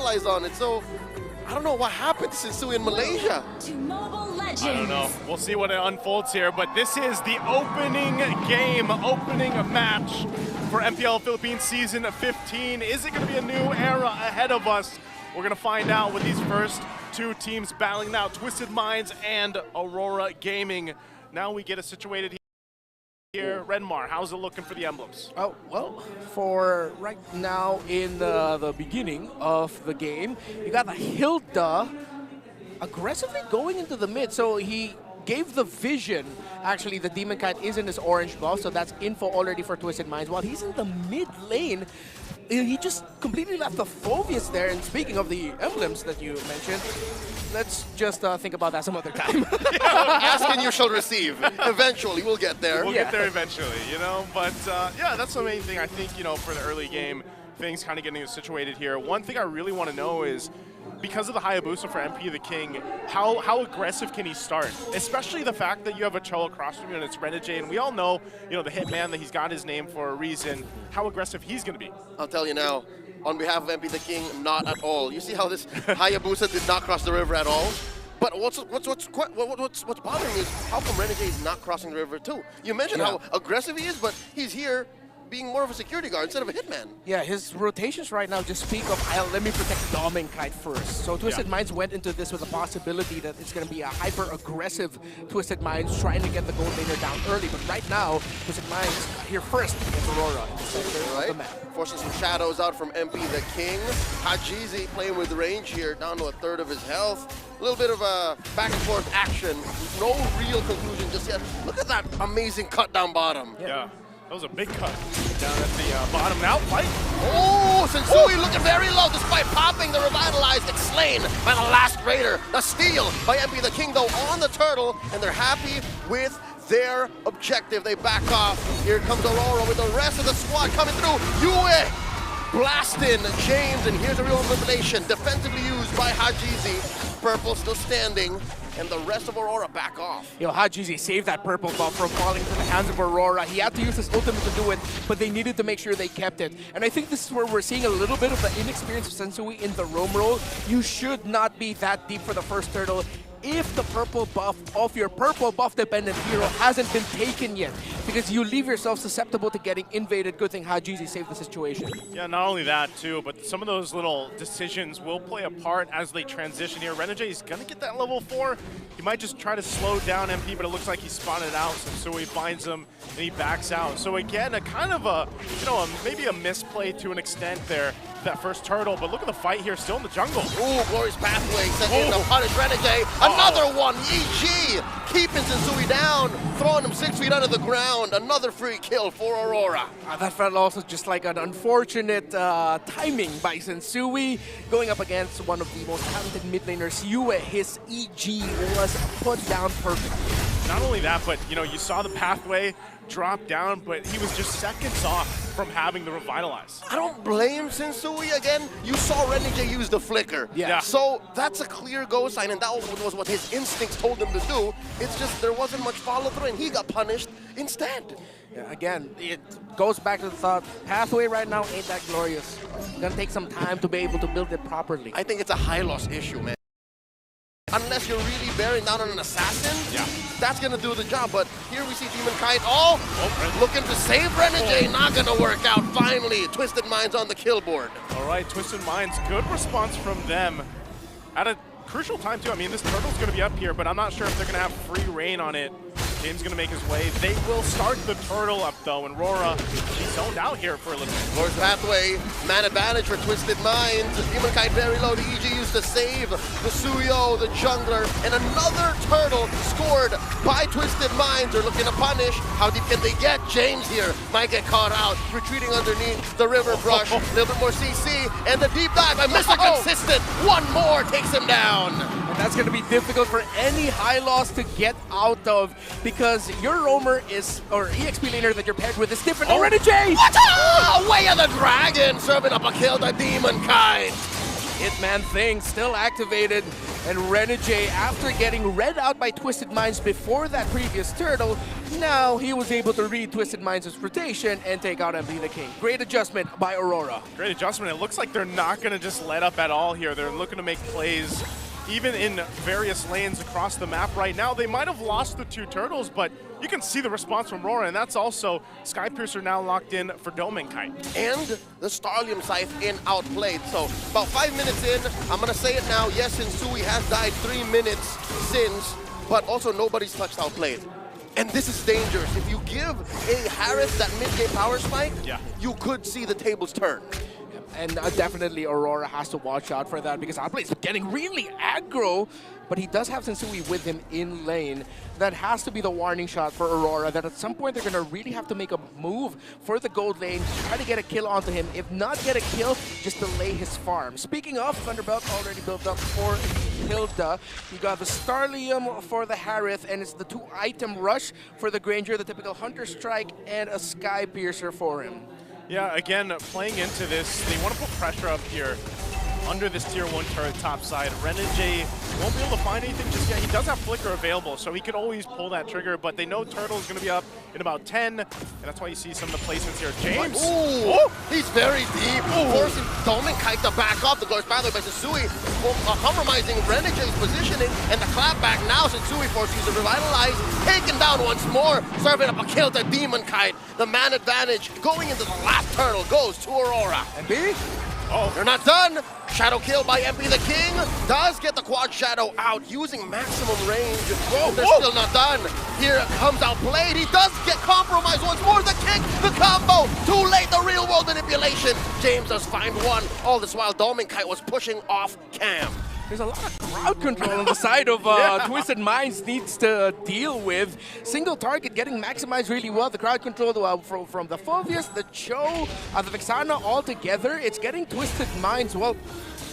capitalize on it. So I don't know what happened to Sensui in Malaysia. I don't know. We'll see what it unfolds here, but this is the opening game, opening match for MPL Philippines Season 15. Is it going to be a new era ahead of us? We're going to find out with these first two teams battling now, Twisted Minds and Aurora Gaming. Now we get it situated here. Redmar, how's it looking for the emblems? Oh, well, for right now in the beginning of the game, you got the Hilda aggressively going into the mid, so he gave the vision. Actually, the Demon Kite is in his orange buff, so that's info already for Twisted Minds. While he's in the mid lane, he just completely left the Phobius there. And speaking of the emblems that you mentioned, let's just think about that some other time. Ask and you shall receive. Eventually, we'll get there. We'll get there eventually, you know? But yeah, that's the main thing I think, you know, for the early game, things kind of getting situated here. One thing I really want to know is, because of the Hayabusa for MP the King, how aggressive can he start? Especially the fact that you have a Cholo across from you and it's Renegade, and we all know, you know, the hitman, that he's got his name for a reason, how aggressive he's going to be. I'll tell you now, on behalf of MP the King, not at all. You see how this Hayabusa did not cross the river at all? But what's bothering me is how come Renegade is not crossing the river too? You mentioned how aggressive he is, but he's here being more of a security guard instead of a hitman. Yeah, his rotations right now just speak of, let me protect Doming Kite first. So Twisted Minds went into this with a possibility that it's going to be a hyper-aggressive Twisted Minds trying to get the gold laner down early. But right now, Twisted Minds here first against Aurora in the center of the map. Forcing some shadows out from MP the King. Hajizi playing with range here, down to a third of his health. A little bit of a back and forth action. No real conclusion just yet. Look at that amazing cut down bottom. Yeah. That was a big cut down at the bottom. Now, fight. Oh, Sensui looking very low despite popping the Revitalized. Gets slain by the last Raider. The steal by MP the King, though, on the turtle, and they're happy with their objective. They back off. Here comes Aurora with the rest of the squad coming through. Yue blasting James, and here's a real elimination. Defensively used by Hajizi. Purple still standing. And the rest of Aurora back off. Yo, Hajizi saved that purple buff from falling into the hands of Aurora. He had to use his ultimate to do it, but they needed to make sure they kept it. And I think this is where we're seeing a little bit of the inexperience of Sensui in the roam role. You should not be that deep for the first turtle if the purple buff of your purple buff dependent hero hasn't been taken yet, because you leave yourself susceptible to getting invaded. Good thing Hajizi saved the situation. Yeah, not only that too, but some of those little decisions will play a part as they transition here. Renegade is gonna get that level 4. He might just try to slow down MP, but it looks like he spotted out, so he finds him and he backs out. So again, a kind of a, you know, maybe a misplay to an extent there, that first turtle, but look at the fight here, still in the jungle. Ooh, glorious pathway, sent in to punish Renegade. Another one, EG, keeping Sensui down, throwing him 6 feet under the ground. Another free kill for Aurora. That felt also just like an unfortunate timing by Sensui, going up against one of the most talented mid laners, Yue. His EG was put down perfectly. Not only that, but you know, you saw the pathway drop down, but he was just seconds off from having the Revitalize. I don't blame Sensui again. You saw Renegade use the flicker. Yeah. So that's a clear go sign, and that was what his instincts told him to do. It's just there wasn't much follow through, and he got punished instead. Yeah, again, it goes back to the thought, pathway right now ain't that glorious. It's gonna take some time to be able to build it properly. I think it's a high loss issue, man. Unless you're really bearing down on an assassin, that's going to do the job. But here we see Demon Kite, looking to save Renegade, not going to work out. Finally, Twisted Minds on the kill board. All right, Twisted Minds, good response from them. At a crucial time, too. I mean, this turtle's going to be up here, but I'm not sure if they're going to have free reign on it. James going to make his way. They will start the turtle up, though, and Aurora, she's zoned out here for a little bit. Lord's Pathway, man advantage for Twisted Minds. Demon Kite very low. The EG used to save the Suyo, the jungler, and another turtle scored by Twisted Minds. They're looking to punish. How deep can they get? James here might get caught out, retreating underneath the river brush. A little bit more CC, and the deep dive by Mr. Consistent. One more takes him down. And that's going to be difficult for any high loss to get out of, because your roamer is, or EXP laner that you're paired with is different. Oh, Renegade! What? Way of the Dragon, serving up a kill to Demon Kite. Hitman thing still activated. And Renegade, after getting read out by Twisted Minds before that previous turtle, now he was able to read Twisted Minds' rotation and take out MP the King. Great adjustment by AURORA. Great adjustment. It looks like they're not going to just let up at all here. They're looking to make plays even in various lanes across the map right now. They might have lost the 2 turtles, but you can see the response from Aurora, and that's also Skypiercer now locked in for Doming Kite. And the Starlium Scythe in outplayed. So about 5 minutes in, I'm gonna say it now, yes, Insui has died 3 minutes since, but also nobody's touched outplayed. And this is dangerous. If you give a Harris that mid-game power spike, you could see the tables turn. And definitely AURORA has to watch out for that because Outplay is getting really aggro, but he does have Sensui with him in lane. That has to be the warning shot for AURORA, that at some point they're going to really have to make a move for the gold lane, try to get a kill onto him. If not get a kill, just delay his farm. Speaking of, Thunderbelt already built up for Hilda. You got the Starlium for the Harith, and it's the 2-item rush for the Granger, the typical Hunter Strike, and a Skypiercer for him. Yeah, again, playing into this, they want to put pressure up here under this tier 1 turret top side. Renegade won't be able to find anything just yet. He does have Flicker available, so he could always pull that trigger, but they know Turtle is going to be up in about 10, and that's why you see some of the placements here. James! Ooh, he's very deep, forcing Doming Kite to back up. The goes by the way by Sensui, compromising Renegade's positioning, and the clapback now. Sensui forces to revitalize, taken down once more, serving up a kill to Demon Kite. The man advantage going into the last turtle goes to AURORA. And B? Oh, they're not done. Shadow kill by MP the King. Does get the quad shadow out using maximum range. Whoa, they're still not done. Here comes outplayed. He does get compromised once more. The kick, the combo. Too late, the real world manipulation. James does find one. All this while Doming Kite was pushing off cam. There's a lot of crowd control on the side of Twisted Minds needs to deal with. Single target getting maximized really well. The crowd control from the Fulvius, the Cho, the Vexana all together. It's getting Twisted Minds, well,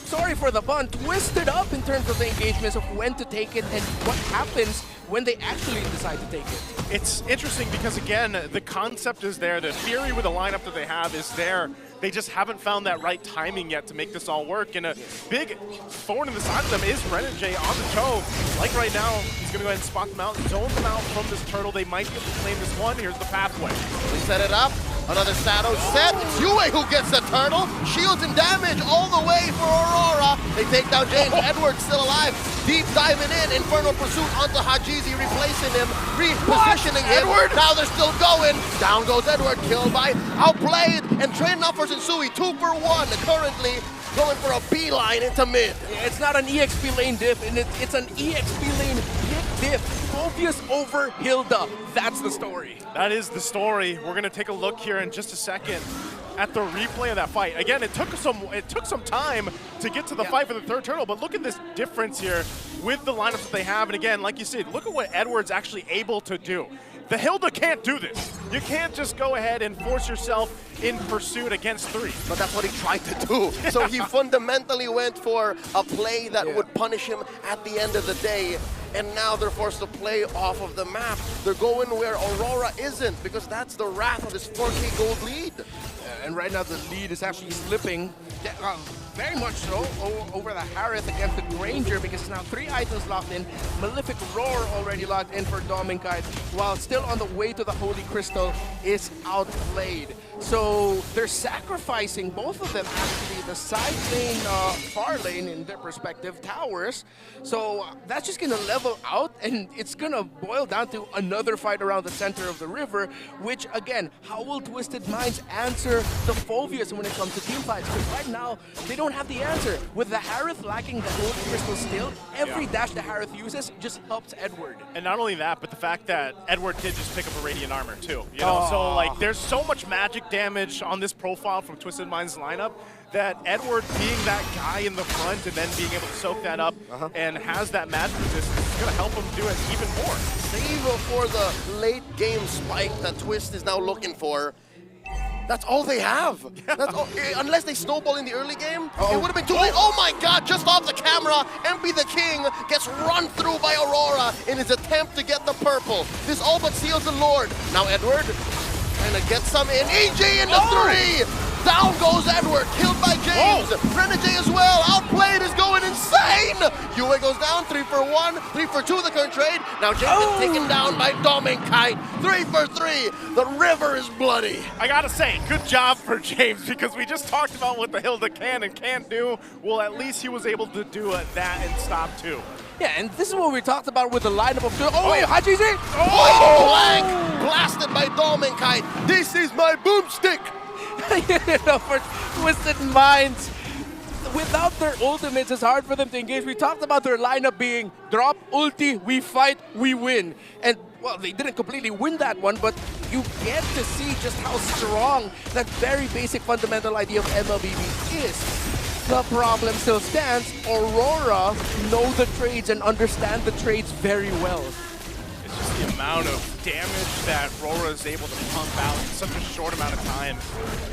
sorry for the pun, twisted up in terms of the engagements of when to take it and what happens when they actually decide to take it. It's interesting because, again, the concept is there. The theory with the lineup that they have is there. They just haven't found that right timing yet to make this all work. And a big thorn in the side of them is Renegade on the Cho. Like right now, he's going to go ahead and spot them out, zone them out from this turtle. They might be able to claim this one. Here's the pathway. They set it up. Another shadow set. It's Yue who gets the turtle. Shields and damage all the way for AURORA. They take down James. Edward's still alive. Deep diving in. Infernal Pursuit onto Hajizi, replacing him, repositioning him. Edward! Now they're still going. Down goes Edward, killed by Outplayed, and trading up for Sensui. 2 for 1. Currently going for a beeline into mid. Yeah, it's not an EXP lane diff, and it's an EXP lane diff. Obvious over Hilda. That's the story. That is the story. We're going to take a look here in just a second at the replay of that fight. Again, it took some time to get to the fight for the third turtle, but look at this difference here with the lineups that they have. And again, like you said, look at what Edward's actually able to do. The Hilda can't do this. You can't just go ahead and force yourself in pursuit against 3. But that's what he tried to do. So he fundamentally went for a play that would punish him at the end of the day. And now they're forced to play off of the map. They're going where AURORA isn't, because that's the wrath of his 4K gold lead. And right now the lead is actually slipping, very much so, over the Harith against the Granger, because it's now 3 items locked in. Malefic Roar already locked in for Doming Kite, while still on the way to the Holy Crystal is outplayed. So they're sacrificing, both of them actually, the side lane, far lane in their respective towers. So that's just going to level out, and it's going to boil down to another fight around the center of the river, which again, how will Twisted Minds answer the Fulvius when it comes to team fights? Because right now, they don't have the answer. With the Harith lacking the Holy Crystal still, every dash the Harith uses just helps Edward. And not only that, but the fact that Edward did just pick up a Radiant Armor too. You know, so like there's so much magic damage on this profile from Twisted Minds lineup that Edward being that guy in the front and then being able to soak that up and has that magic resistance is going to help him do it even more. Save for the late game spike that Twist is now looking for. That's all they have. That's all, unless they snowball in the early game, it would have been too late. Oh my god, just off the camera, MP the King gets run through by AURORA in his attempt to get the purple. This all but seals the Lord. Now Edward trying to get some in. EG into 3! Down goes Edward, killed by James. Renegade as well, Outplayed is going insane! Yue goes down, 3 for 1, 3 for 2 the current trade. Now James is taken down by Dominkite, 3 for 3. The river is bloody. I gotta say, good job for James, because we just talked about what the Hilda can and can't do. Well, at least he was able to do that and stop too. Yeah, and this is what we talked about with the lineup of... Oh, wait, Haji's in! Oh! Blank! Blasted by Dominkite. This is my boomstick! You know, for Twisted Minds, without their ultimates, it's hard for them to engage. We talked about their lineup being drop, ulti, we fight, we win. And, well, they didn't completely win that one, but you get to see just how strong that very basic fundamental idea of MLBB is. The problem still stands. Aurora know the trades and understand the trades very well. It's just the amount of damage that Aurora is able to pump out in such a short amount of time.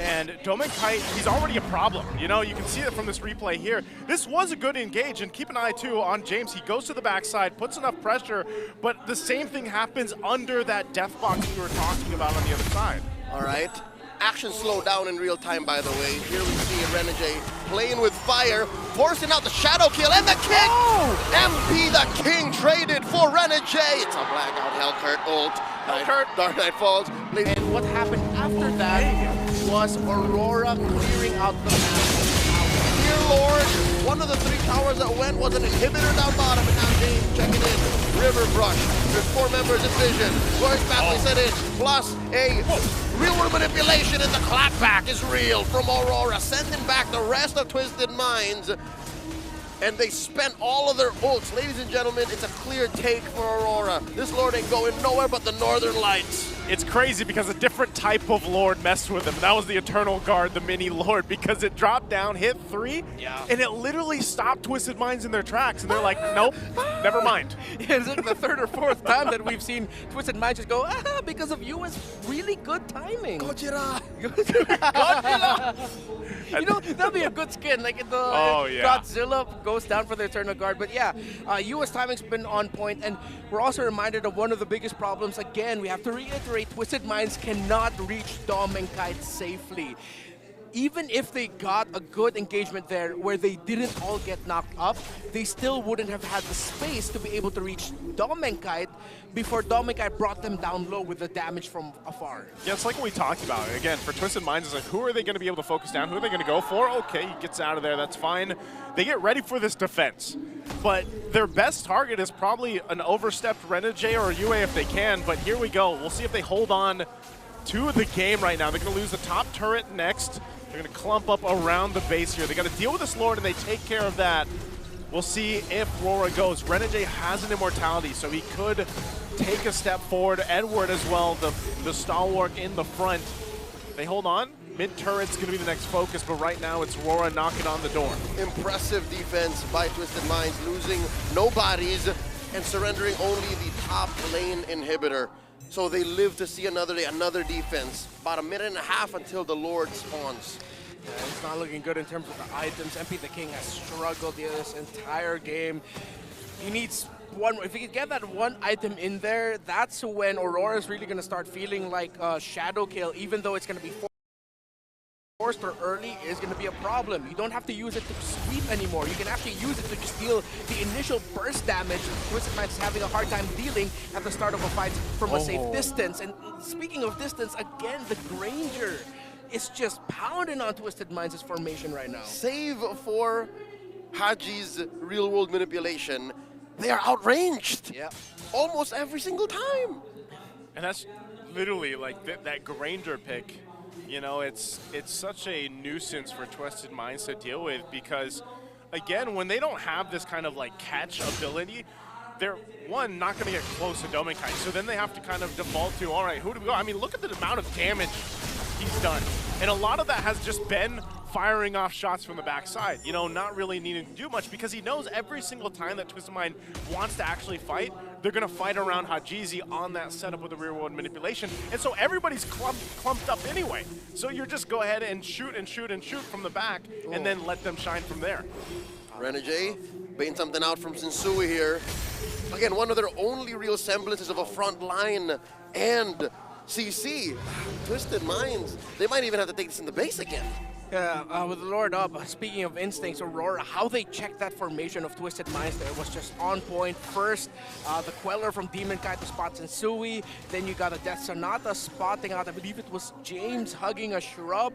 And Dominkite, he's already a problem. You know, you can see it from this replay here. This was a good engage, and keep an eye too on James. He goes to the backside, puts enough pressure, but the same thing happens under that death box we were talking about on the other side. All right. Action slowed down in real time, by the way. Here we see Renegade playing with fire, forcing out the shadow kill and the kick! Oh! MP the King traded for Renegade. It's a blackout Hellcurt ult. Dark Knight falls. And what happened after that was Aurora clearing out the map. Dear Lord, one of the 3 towers that went was an inhibitor down bottom, and now James checking in. River Brush. There's 4 members in vision. Royce Batley set in, plus a real-world manipulation, and the clapback is real from Aurora, sending back the rest of Twisted Minds. And they spent all of their ults. Ladies and gentlemen, it's a clear take for Aurora. This Lord ain't going nowhere but the Northern Lights. It's crazy because a different type of Lord messed with him. That was the Eternal Guard, the mini Lord, because it dropped down, hit 3, and it literally stopped Twisted Minds in their tracks. And they're like, nope, never mind. Yeah, it's like the 3rd or 4th time that we've seen Twisted Minds just go, because of you, it's really good timing. Gojira! You know, that'd be a good skin, like in the Godzilla goes down for the Eternal Guard. But yeah, US timing's been on point, and we're also reminded of one of the biggest problems. Again, we have to reiterate, Twisted Minds cannot reach Dominkite safely. Even if they got a good engagement there where they didn't all get knocked up, they still wouldn't have had the space to be able to reach Dominkite before Dominkite brought them down low with the damage from afar. Yeah, it's like what we talked about. Again, for Twisted Minds, it's like, who are they going to be able to focus down? Who are they going to go for? Okay, he gets out of there, that's fine. They get ready for this defense. But their best target is probably an overstepped Renegade or Yue if they can, but here we go. We'll see if they hold on to the game right now. They're going to lose the top turret next. They're going to clump up around the base here. They got to deal with this Lord, and they take care of that. We'll see if Aurora goes. Renegade has an immortality, so he could take a step forward. Edward as well, the stalwart in the front. They hold on. Mid-turret's going to be the next focus, but right now it's Aurora knocking on the door. Impressive defense by Twisted Minds, losing no bodies and surrendering only the top lane inhibitor. So they live to see another day, another defense. About a minute and a half until the Lord spawns. Yeah, it's not looking good in terms of the items. MP the King has struggled this entire game. He needs one. If he can get that one item in there, that's when Aurora is really going to start feeling like a shadow kill, even though it's going to be forced or early is going to be a problem. You don't have to use it to sweep anymore. You can actually use it to just deal the initial burst damage Twisted Minds is having a hard time dealing at the start of a fight from a safe distance. And speaking of distance, again, the Granger is just pounding on Twisted Minds' formation right now. Save for Haji's real-world manipulation. They are outranged. Yeah. Almost every single time. And that's literally like that Granger pick. You know, it's such a nuisance for Twisted Minds to deal with because, again, when they don't have this kind of like catch ability, they're, one, not going to get close to Dominkite. So then they have to kind of default to, all right, who do we go? I mean, look at the amount of damage he's done. And a lot of that has just been firing off shots from the backside, you know, not really needing to do much because he knows every single time that Twisted Mind wants to actually fight, they're going to fight around Hajizi on that setup with the rear world manipulation. And so everybody's clumped up anyway. So you just go ahead and shoot and shoot and shoot from the back and then let them shine from there. Renegade baiting something out from Sensui here. Again, one of their only real semblances of a front line and CC. Twisted Minds, they might even have to take this in the base again. Yeah, with the Lord up, speaking of instincts, Aurora, how they checked that formation of Twisted Minds there was just on point. First, the Queller from Demon Kai to spot Sensui. Then you got a Death Sonata spotting out, I believe it was James hugging a shrub.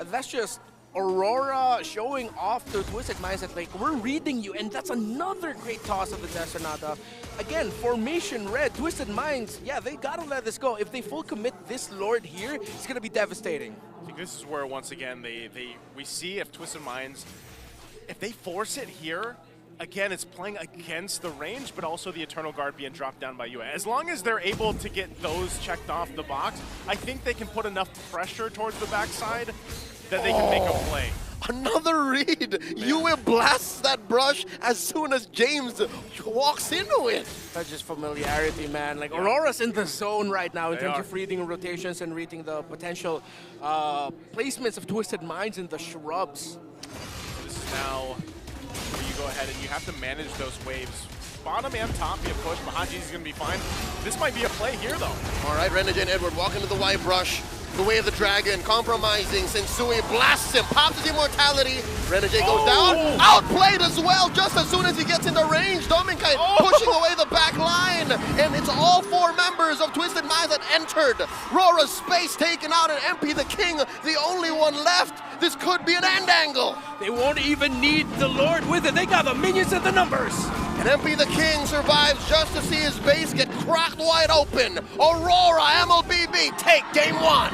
That's just Aurora showing off to Twisted Minds that, like, we're reading you, and that's another great toss of the Death Sonata. Again, formation red, Twisted Minds, yeah, they gotta let this go. If they full commit this Lord here, it's gonna be devastating. I think this is where, once again, we see if Twisted Minds, if they force it here, again, it's playing against the range, but also the Eternal Guard being dropped down by UA. As long as they're able to get those checked off the box, I think they can put enough pressure towards the backside that they can make a play. Another read. UA blasts that brush as soon as James walks into it. That's just familiarity, man. Like, Aurora's in the zone right now in terms of reading rotations and reading the potential placements of Twisted Minds in the shrubs. This is now where you go ahead and you have to manage those waves. Bottom and top be a push. Mahaji's going to be fine. This might be a play here, though. All right, Renegade and Edward walk into the white brush. The way of the dragon, compromising. Sensui blasts him, pops his immortality. Renegade goes down. Outplayed as well, just as soon as he gets into range. Dominkai pushing away the back line. And it's all 4 members of Twisted Minds that entered. Rora's space taken out, and MP the King, the only one left. This could be an end angle. They won't even need the Lord with it. They got the minions and the numbers. And MP the King survives just to see his base get cracked wide open. Aurora, MLBB, take game 1.